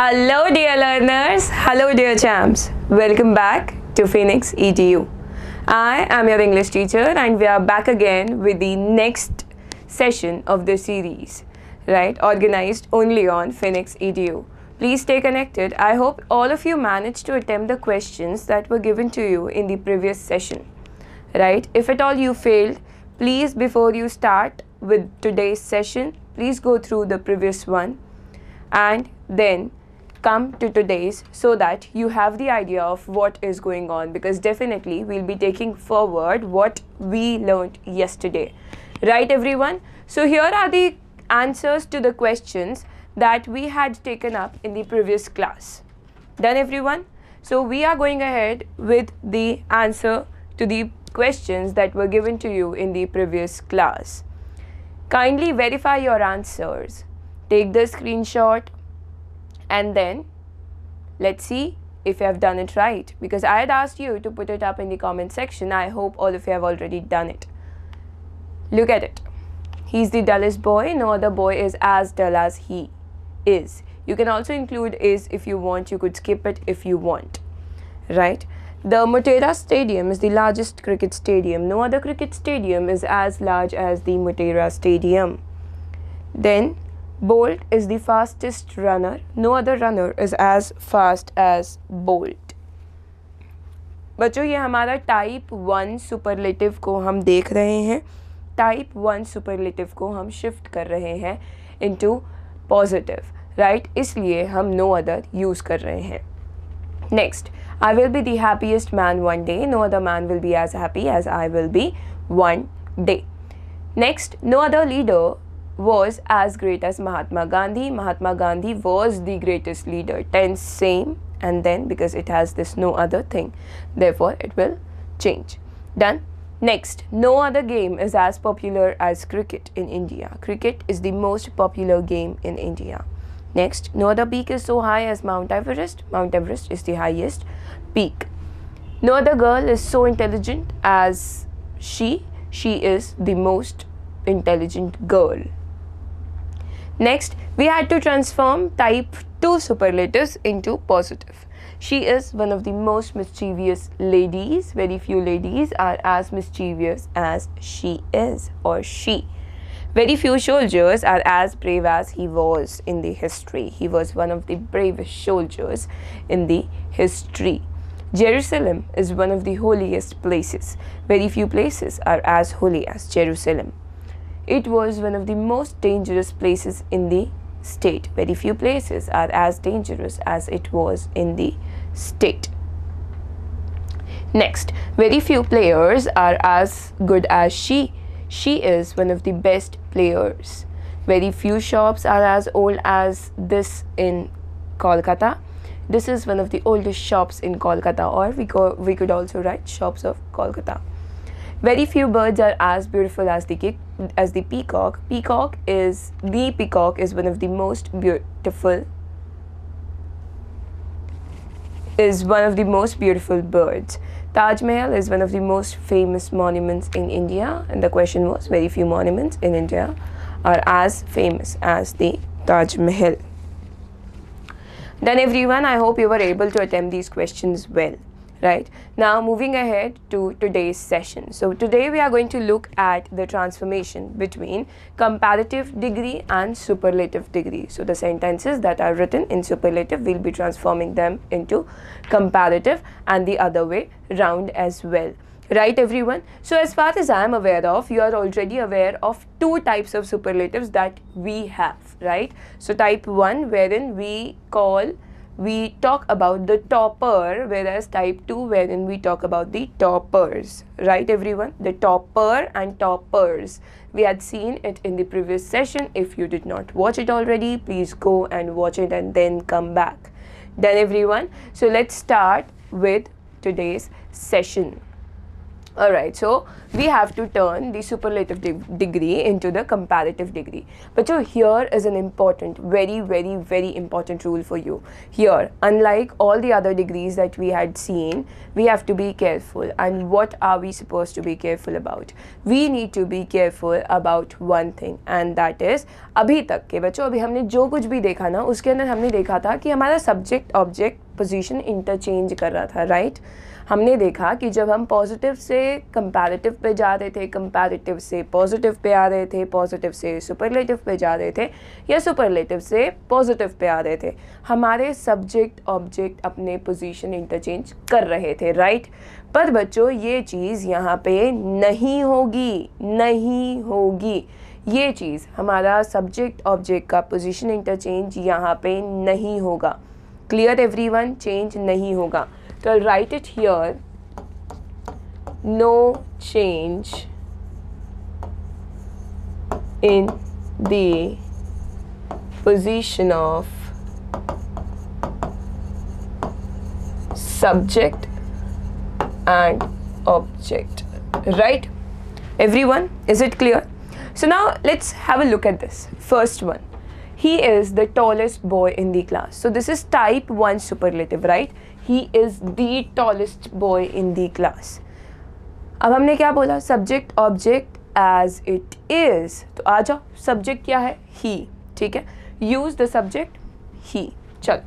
Hello dear learners, hello dear champs. Welcome back to Phoenix EDU. I am your English teacher and we are back again with the next session of the series, right? Organized only on Phoenix EDU. Please stay connected. I hope all of you managed to attempt the questions that were given to you in the previous session, right? If at all you failed, please before you start with today's session, please go through the previous one and then come to today's so that you have the idea of what is going on, because definitely we'll be taking forward what we learned yesterday, right everyone? So here are the answers to the questions that we had taken up in the previous class. Done everyone? So we are going ahead with the answer to the questions that were given to you in the previous class. Kindly verify your answers. Take the screenshot and then let's see if you have done it right, because I had asked you to put it up in the comment section. I hope all of you have already done it. Look at it. He's the dullest boy. No other boy is as dull as he is. You can also include is if you want. You could skip it if you want, right? The Motera Stadium is the largest cricket stadium. No other cricket stadium is as large as the Motera Stadium. Then Bolt is the fastest runner. No other runner is as fast as Bolt. बच्चों ये हमारा type 1 superlative को हम देख रहे हैं. Type 1 superlative को हम शिफ्ट कर रहे हैं इनटू पॉजिटिव, राइट? इसलिए हम नो अदर यूज़ कर रहे हैं. Next, I will be the happiest man one day. No other man will be as happy as I will be one day. Next, no other leader was as great as Mahatma Gandhi. Mahatma Gandhi was the greatest leader. Tense same, and then because it has this no other thing, therefore it will change. Done? Next, no other game is as popular as cricket in India. Cricket is the most popular game in India. Next, no other peak is so high as Mount Everest. Mount Everest is the highest peak. No other girl is so intelligent as she. She is the most intelligent girl. Next, we had to transform type 2 superlatives into positive. She is one of the most mischievous ladies. Very few ladies are as mischievous as she is or she. Very few soldiers are as brave as he was in the history. He was one of the bravest soldiers in the history. Jerusalem is one of the holiest places. Very few places are as holy as Jerusalem. It was one of the most dangerous places in the state. Very few places are as dangerous as it was in the state. Next, very few players are as good as she. She is one of the best players. Very few shops are as old as this in Kolkata. This is one of the oldest shops in Kolkata, or we could also write shops of Kolkata. Very few birds are as beautiful as the peacock. The peacock is one of the most beautiful birds. Taj Mahal is one of the most famous monuments in India, and the question was very few monuments in India are as famous as the Taj Mahal. Done everyone, I hope you were able to attempt these questions well. Right, now moving ahead to today's session. So today we are going to look at the transformation between comparative degree and superlative degree. So the sentences that are written in superlative, we'll be transforming them into comparative, and the other way round as well. Right everyone? So as far as I am aware of, you are already aware of two types of superlatives that we have, right? So type 1, wherein we talk about the topper, whereas type 2 wherein we talk about the toppers, right everyone? The topper and toppers, we had seen it in the previous session. If you did not watch it already, please go and watch it and then come back. Done everyone? So let's start with today's session. Alright, so we have to turn the superlative degree into the comparative degree. But so here is an important, very important rule for you. Here, unlike all the other degrees that we had seen, we have to be careful. And what are we supposed to be careful about? We need to be careful about one thing, and that is, अभी तक के बच्चों, अभी हमने जो कुछ भी देखा ना, उसके अंदर हमने देखा था कि हमारा सब्जेक्ट ऑब्जेक्ट पोजीशन इंटरचेंज कर रहा था, राइट? हमने देखा कि जब हम पॉजिटिव से कंपैरेटिव पे जा रहे थे, कंपैरेटिव से पॉजिटिव पे आ रहे थे, पॉजिटिव से सुपरलेटिव पे जा रहे थे, या सुपरलेटिव से पॉजिटिव पे आ रहे थे, हमारे सब्जेक्ट ऑब्जेक्ट अपने पोजीशन इंटरचेंज कर रहे थे, राइट? पर बच्चों ये चीज़ यहाँ पे नहीं होगी, नहीं होगी। ये चीज़ हमारा सब्जेक्ट ऑब्जेक्ट का पोजीशन इंटरचेंज यहाँ पे नहीं होगा। Clear everyone? चेंज नहीं होगा। So I'll write it here, no change in the position of subject and object, right? Everyone, is it clear? So now let's have a look at this. First one, he is the tallest boy in the class. So this is type 1 superlative, right? He is the tallest boy in the class. अब हमने क्या बोला? Subject object as it is. तो आ जाओ, subject क्या है? He. ठीक है? Use the subject he. चलो,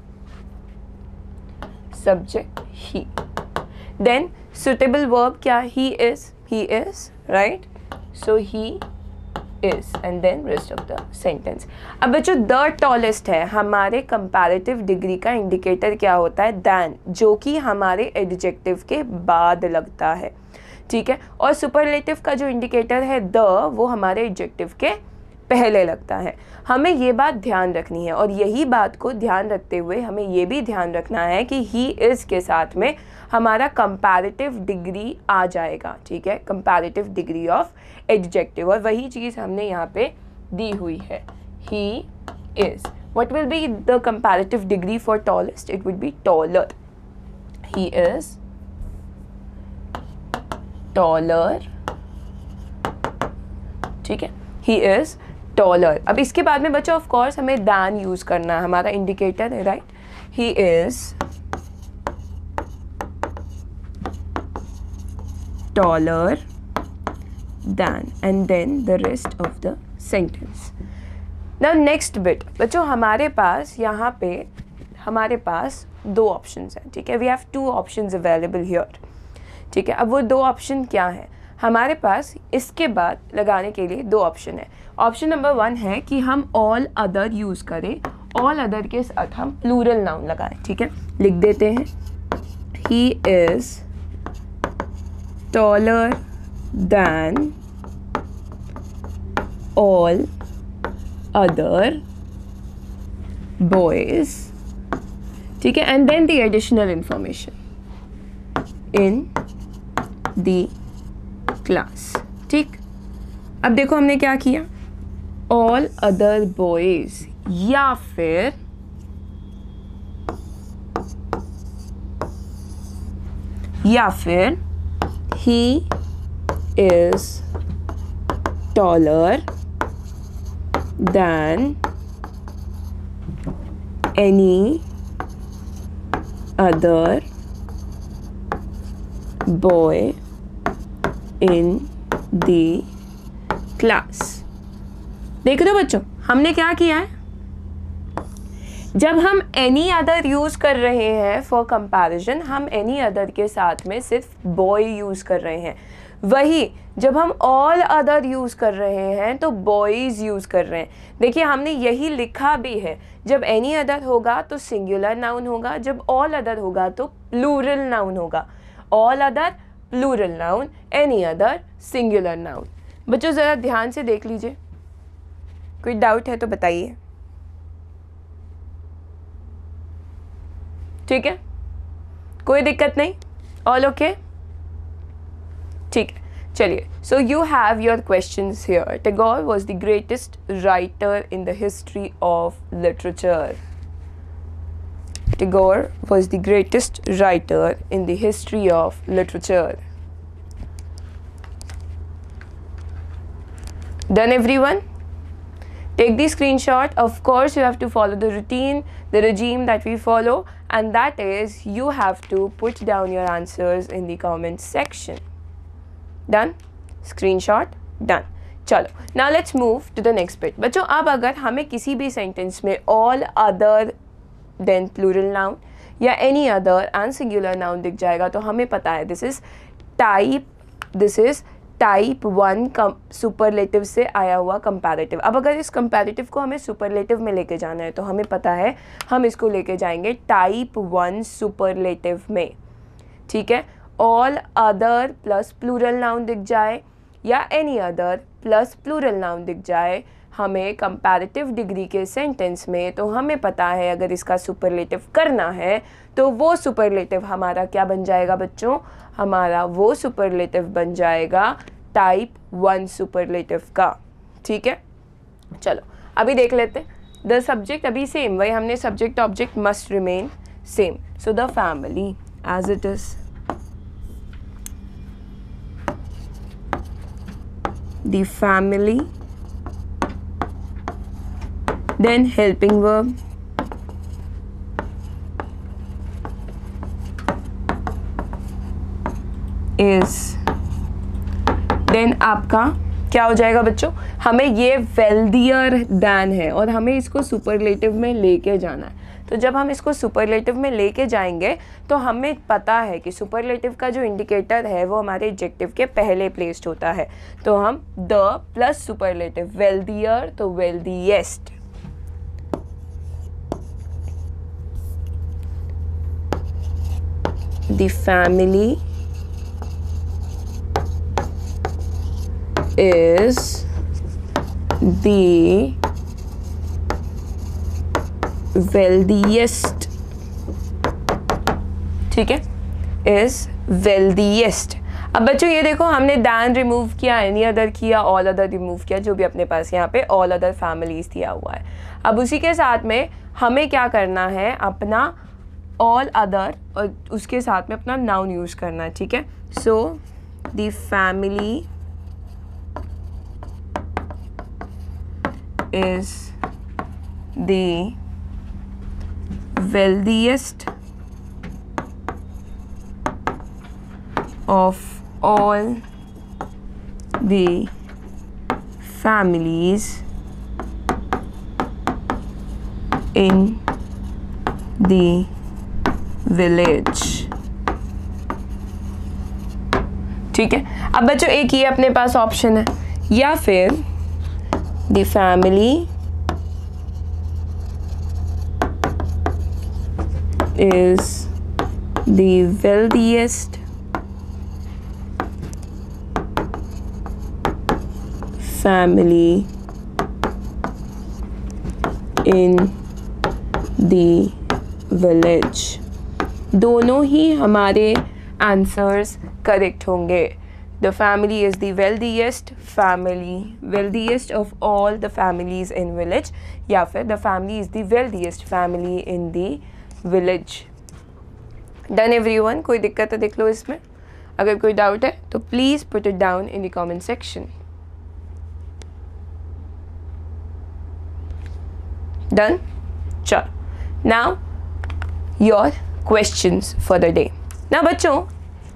subject he. Then suitable verb क्या? He is. He is, right? So he is, and then rest of the sentence. अब बच्चों the tallest है, हमारे comparative degree का इंडिकेटर क्या होता है? than, जो कि हमारे adjective के बाद लगता है, ठीक है? और superlative का जो इंडिकेटर है the, वो हमारे adjective के पहले लगता है। हमें ये बात ध्यान रखनी है, और यही बात को ध्यान रखते हुए हमें ये भी ध्यान रखना है कि he is के साथ में हमारा कंपैरेटिव डिग्री आ जाएगा, ठीक है? कंपैरेटिव डिग्री ऑफ एडजेक्टिव, और वही चीज़ हमने यहाँ पे दी हुई है। he is. What will be the comparative degree for tallest? It would be taller. He is taller, ठीक है? He is taller. अब इसके बाद में बच्चों ऑफ कोर्स हमें than यूज करना है, हमारा इंडिकेटर है, right? He is taller than, and then the rest of the sentence. Now next bit, बच्चों हमारे पास यहाँ पे हमारे पास दो ऑप्शंस हैं, ठीक है? We have two options available here, ठीक है? अब वो दो ऑप्शन क्या हैं? हमारे पास इसके बाद लगाने के लिए दो ऑप्शन है। ऑप्शन नंबर 1 है कि हम ऑल अदर यूज़ करें, ऑल अदर के साथ हम प्लूरल नाउन लगाएं, ठीक है? लिख देते हैं, he is taller than all other boys, ठीक है? and then the additional information in the class, ठीक? अब देखो हमने क्या किया, all other boys या फिर he is taller than any other boy in the class. देख रहे हो बच्चों, हमने क्या किया है? जब हम एनी अदर यूज़ कर रहे हैं फॉर कंपैरिजन, हम एनी अदर के साथ में सिर्फ बॉय यूज़ कर रहे हैं। वही जब हम ऑल अदर यूज़ कर रहे हैं तो बॉयज़ यूज़ कर रहे हैं। देखिए हमने यही लिखा भी है, जब एनी अदर होगा तो सिंगुलर नाउन होगा, जब ऑल अदर होगा तो प्लूरल नाउन होगा। All other plural noun, any other singular noun. बच्चों ज़रा ध्यान से देख लीजिए, कोई डाउट है तो बताइए, ठीक है? कोई दिक्कत नहीं, ऑल ओके, ठीक है? चलिए, so you have your questions here. Tagore was the greatest writer in the history of literature. Tagore was the greatest writer in the history of literature. Done everyone? Take the screenshot. Of course you have to follow the routine, the regime that we follow, and that is you have to put down your answers in the comment section. Done? Screenshot done. चलो, now let's move to the next bit. बच्चों अब अगर हमें किसी भी sentence में all other then plural noun या any other and singular noun दिख जाएगा तो हमें पता है this is टाइप 1 सुपरलेटिव से आया हुआ कंपैरेटिव. अब अगर इस कंपैरेटिव को हमें सुपरलेटिव में लेके जाना है तो हमें पता है हम इसको लेके जाएंगे टाइप 1 सुपरलेटिव में. ठीक है, all other plus plural noun दिख जाए या any other plus plural noun दिख जाए हमें कंपैरेटिव डिग्री के सेंटेंस में, तो हमें पता है अगर इसका सुपरलेटिव करना है तो वो सुपरलेटिव हमारा क्या बन जाएगा बच्चों, हमारा वो सुपरलेटिव बन जाएगा टाइप 1 सुपरलेटिव का. ठीक है, चलो अभी देख लेते हैं. द सब्जेक्ट अभी सेम, वही हमने subject object must remain same. So the family as it is, the family, then helping verb, is, then आपका क्या हो जाएगा बच्चों, हमें ये वेल्दियर दैन है और हमें इसको सुपरलेटिव में लेके जाना है. तो जब हम इसको सुपरलेटिव में लेके जाएंगे तो हमें पता है कि सुपरलेटिव का जो इंडिकेटर है वो हमारे एडजेक्टिव के पहले प्लेस्ड होता है. तो हम द प्लस सुपरलेटिव, वेल्दियर तो wealthiest, the family is the wealthiest. ठीक है, is wealthiest. अब बच्चों ये देखो हमने दैन रिमूव किया, एनी अदर किया, ऑल अदर रिमूव किया, जो भी अपने पास यहाँ पे ऑल अदर फैमिलीज दिया हुआ है. अब उसी के साथ में हमें क्या करना है, अपना ऑल अदर और उसके साथ में अपना नाउन यूज़ करना है. ठीक है, सो the family is the wealthiest of all the families in the village. ठीक है, अब बच्चों एक ये अपने पास ऑप्शन है, या फिर the family is the wealthiest family in the village. दोनों ही हमारे आंसर्स करेक्ट होंगे. The family is the wealthiest family, wealthiest of all the families in village, या फिर the family is the wealthiest family in the village. Done everyone? कोई दिक्कत है देख लो इसमें. अगर कोई डाउट है तो please put it down in the comment section. Done? चलो, now your questions for the day. Now बच्चों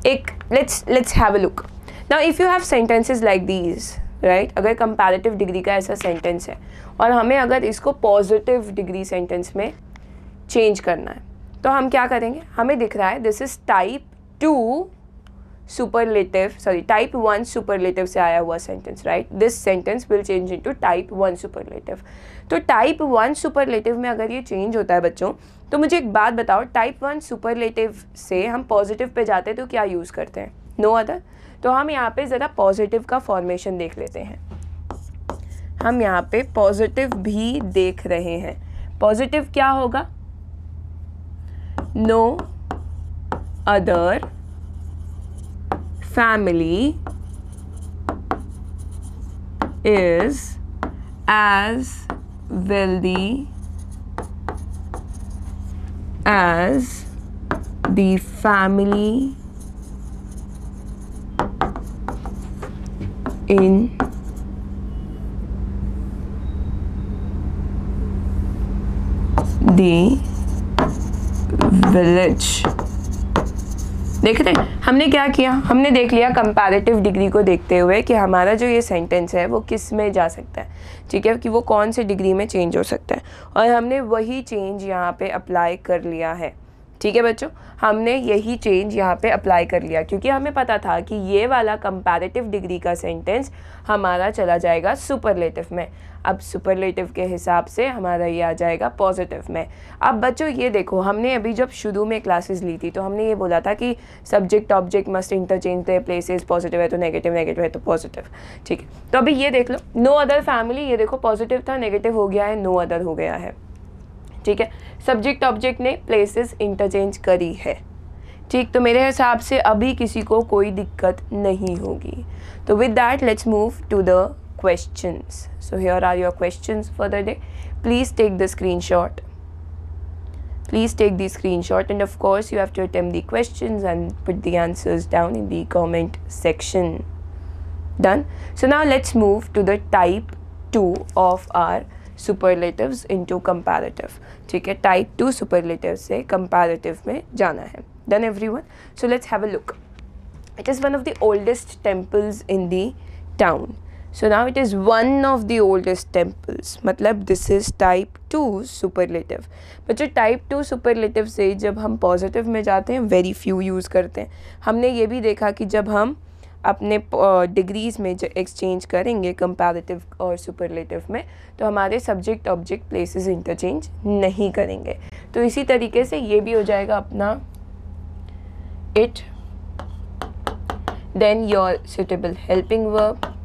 एक let's have a look. Now if you have sentences like these, right, अगर comparative degree का ऐसा sentence है और हमें अगर इसको positive degree sentence में change करना है तो हम क्या करेंगे, हमें दिख रहा है this is type 2 superlative, sorry type 1 superlative से आया हुआ sentence, right? This sentence will change into type 1 superlative. तो टाइप 1 सुपरलेटिव में अगर ये चेंज होता है बच्चों, तो मुझे एक बात बताओ, टाइप 1 सुपरलेटिव से हम पॉजिटिव पे जाते हैं तो क्या यूज़ करते हैं? No other. तो हम यहाँ पे ज़रा पॉजिटिव का फॉर्मेशन देख लेते हैं. हम यहाँ पे पॉजिटिव भी देख रहे हैं. पॉजिटिव क्या होगा? No other family is as wealthy as the family in the village. देख रहे हैं हमने क्या किया, हमने देख लिया कंपैरेटिव डिग्री को देखते हुए कि हमारा जो ये सेंटेंस है वो किस में जा सकता है, ठीक है, कि वो कौन से डिग्री में चेंज हो सकता है, और हमने वही चेंज यहाँ पे अप्लाई कर लिया है। ठीक है बच्चों, हमने यही चेंज यहाँ पे अप्लाई कर लिया क्योंकि हमें पता था कि ये वाला कंपैरेटिव डिग्री का सेंटेंस हमारा चला जाएगा सुपरलेटिव में। अब सुपरलेटिव के हिसाब से हमारा ये आ जाएगा पॉजिटिव में। अब बच्चों ये देखो, हमने अभी जब शुरू में क्लासेस ली थी तो हमने ये बोला था कि subject object must interchange their places, positive है तो नेगेटिव, नेगेटिव है तो पॉजिटिव। ठीक है, तो अभी ये देख लो, नो अदर फैमिली, ये देखो पॉजिटिव था, नेगेटिव हो गया है, नो अदर हो गया है। ठीक है, सब्जेक्ट ऑब्जेक्ट ने प्लेसेस इंटरचेंज करी है। ठीक, तो मेरे हिसाब से अभी किसी को कोई दिक्कत नहीं होगी। तो with that let's move to the questions. So here are your questions for the day. Please take the screenshot, please take the screenshot, and of course you have to attempt the questions and put the answers down in the comment section. Done. So now let's move to the type 2 of our superlatives into comparative. ठीक है, type 2 superlative से comparative में जाना है। Done everyone? So let's have a look. It is one of the oldest temples in the town. So now it is one of the oldest temples, मतलब this is type 2 superlative. बच्चों type 2 superlative से जब हम positive में जाते हैं very few use करते हैं। हमने ये भी देखा कि जब हम अपने डिग्रीज़ में जो एक्सचेंज करेंगे कंपैरेटिव और सुपरलेटिव में, तो हमारे सब्जेक्ट ऑब्जेक्ट प्लेसेस इंटरचेंज नहीं करेंगे। तो इसी तरीके से ये भी हो जाएगा अपना it, then your suitable helping verb.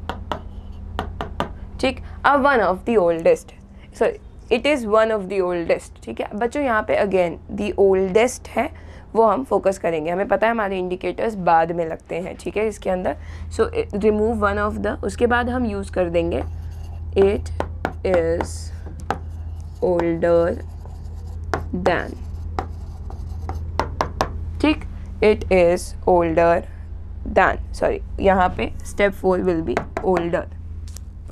ठीक, अब one of the oldest, sorry it is one of the oldest. ठीक है बच्चों, यहाँ पे अगेन द ओल्डेस्ट है वो हम फोकस करेंगे। हमें पता है हमारे इंडिकेटर्स बाद में लगते हैं, ठीक है, इसके अंदर। So remove one of the, उसके बाद हम यूज़ कर देंगे इट इज़ ओल्डर दैन। ठीक, it is older than, sorry यहाँ पे step 4 will be older,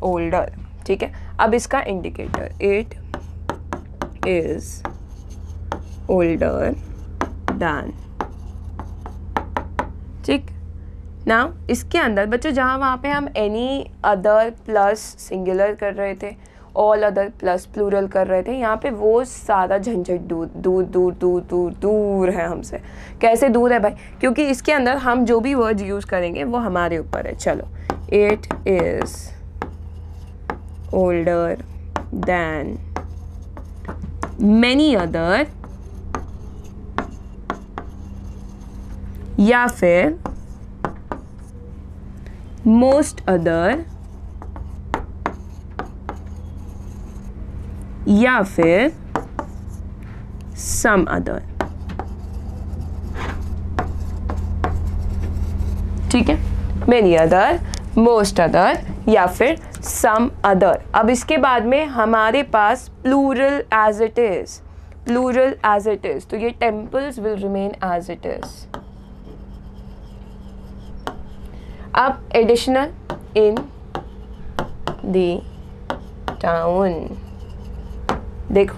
older. ठीक है, अब इसका indicator it is older than. ठीक, नाउ इसके अंदर बच्चों जहाँ वहाँ पे हम एनी अदर प्लस सिंगुलर कर रहे थे, ऑल अदर प्लस प्लूरल कर रहे थे, यहाँ पे वो सारा झंझट दूर दूर दूर दूर दूर दूर है हमसे। कैसे दूर है भाई? क्योंकि इसके अंदर हम जो भी वर्ड यूज़ करेंगे वो हमारे ऊपर है। चलो, it is older than many other, या फिर मोस्ट अदर, या फिर सम अदर। ठीक है, मेनी अदर, मोस्ट अदर या फिर सम अदर। अब इसके बाद में हमारे पास plural as it is, plural as it is, तो ये temples will remain as it is. अब एडिशनल इन द टाउन, देखो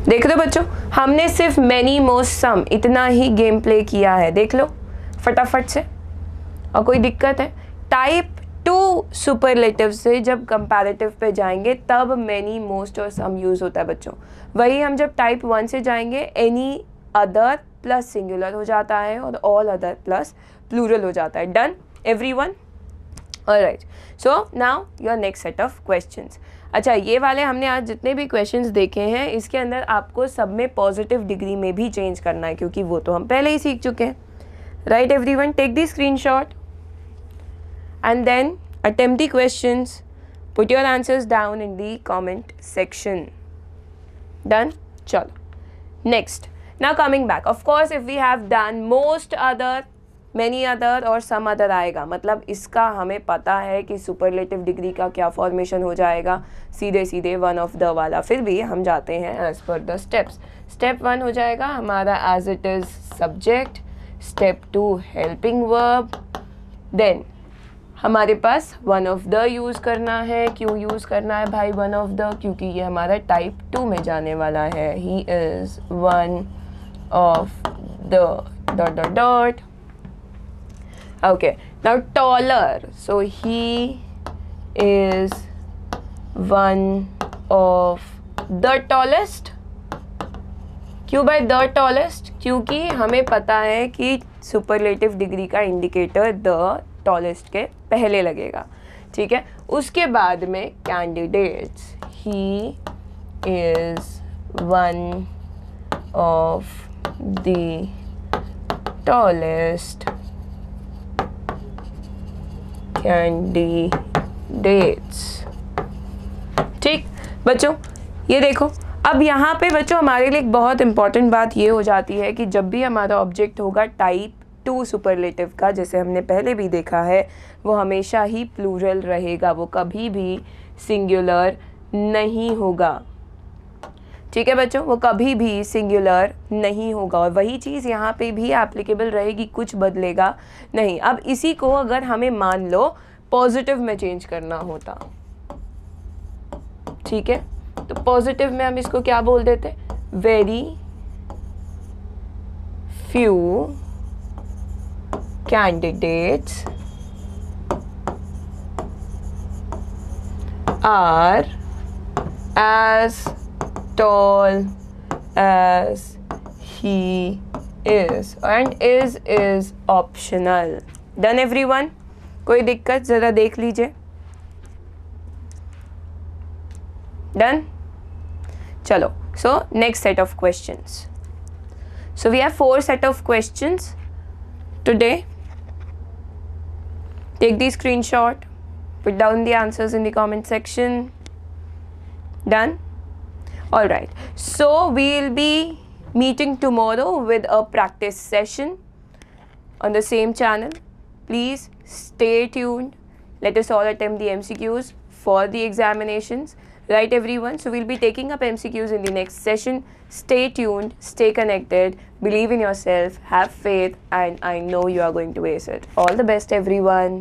देख लो बच्चों, हमने सिर्फ मैनी मोस्ट सम इतना ही गेम प्ले किया है, देख लो फटाफट से। और कोई दिक्कत है? टाइप 2 सुपरलेटिव से जब कंपैरेटिव पे जाएंगे तब मैनी मोस्ट और सम यूज़ होता है बच्चों। वही हम जब टाइप 1 से जाएंगे एनी अदर प्लस सिंगुलर हो जाता है और ऑल अदर प्लस प्लूरल हो जाता है। Done everyone? Alright, so now your next set of questions. अच्छा, ये वाले हमने आज जितने भी क्वेश्चंस देखे हैं इसके अंदर आपको सब में पॉजिटिव डिग्री में भी चेंज करना है क्योंकि वो तो हम पहले ही सीख चुके हैं। Right everyone, take the screenshot and then attempt the questions, put your answers down in the comment section. Done? Chalo, next, now coming back, of course if we have done most other, many other और some other आएगा, मतलब इसका हमें पता है कि superlative degree का क्या formation हो जाएगा, सीधे सीधे one of the वाला। फिर भी हम जाते हैं as per the steps। step 1 हो जाएगा हमारा as it is subject, step 2 helping verb, then हमारे पास वन ऑफ द यूज़ करना है. क्यों यूज़ करना है भाई वन ऑफ द? क्योंकि ये हमारा टाइप 2 में जाने वाला है. He is one of the dot dot dot. Okay, now taller. So he is one of the tallest. क्यों भाई द टॉलेस्ट? क्योंकि हमें पता है कि सुपरलेटिव डिग्री का इंडिकेटर द टॉलेस्ट के पहले लगेगा. ठीक है, उसके बाद में candidates. He is one of the tallest candidates. ठीक बच्चों, ये देखो अब यहाँ पे बच्चों हमारे लिए एक बहुत इंपॉर्टेंट बात ये हो जाती है कि जब भी हमारा ऑब्जेक्ट होगा टाइप 2 सुपरलेटिव का, जैसे हमने पहले भी देखा है, वो हमेशा ही प्लूरल रहेगा, वो कभी भी सिंगुलर नहीं होगा. ठीक है बच्चों, वो कभी भी सिंगुलर नहीं होगा. और वही चीज़ यहाँ पे भी एप्लीकेबल रहेगी, कुछ बदलेगा नहीं. अब इसी को अगर हमें मान लो पॉजिटिव में चेंज करना होता, ठीक है, तो पॉजिटिव में हम इसको क्या बोल देते? Very few candidates are as tall as he is. And is optional. Done everyone? कोई दिक्कत? ज़रा देख लीजिए. Done? Chalo. So next set of questions. So we have 4 set of questions today. Take the screenshot. Put down the answers in the comment section. Done? Alright. So we'll be meeting tomorrow with a practice session on the same channel. Please stay tuned. Let us all attempt the MCQs for the examinations. Right everyone, so we'll be taking up MCQs in the next session. Stay tuned, stay connected, believe in yourself, have faith, and I know you are going to ace it. All the best everyone.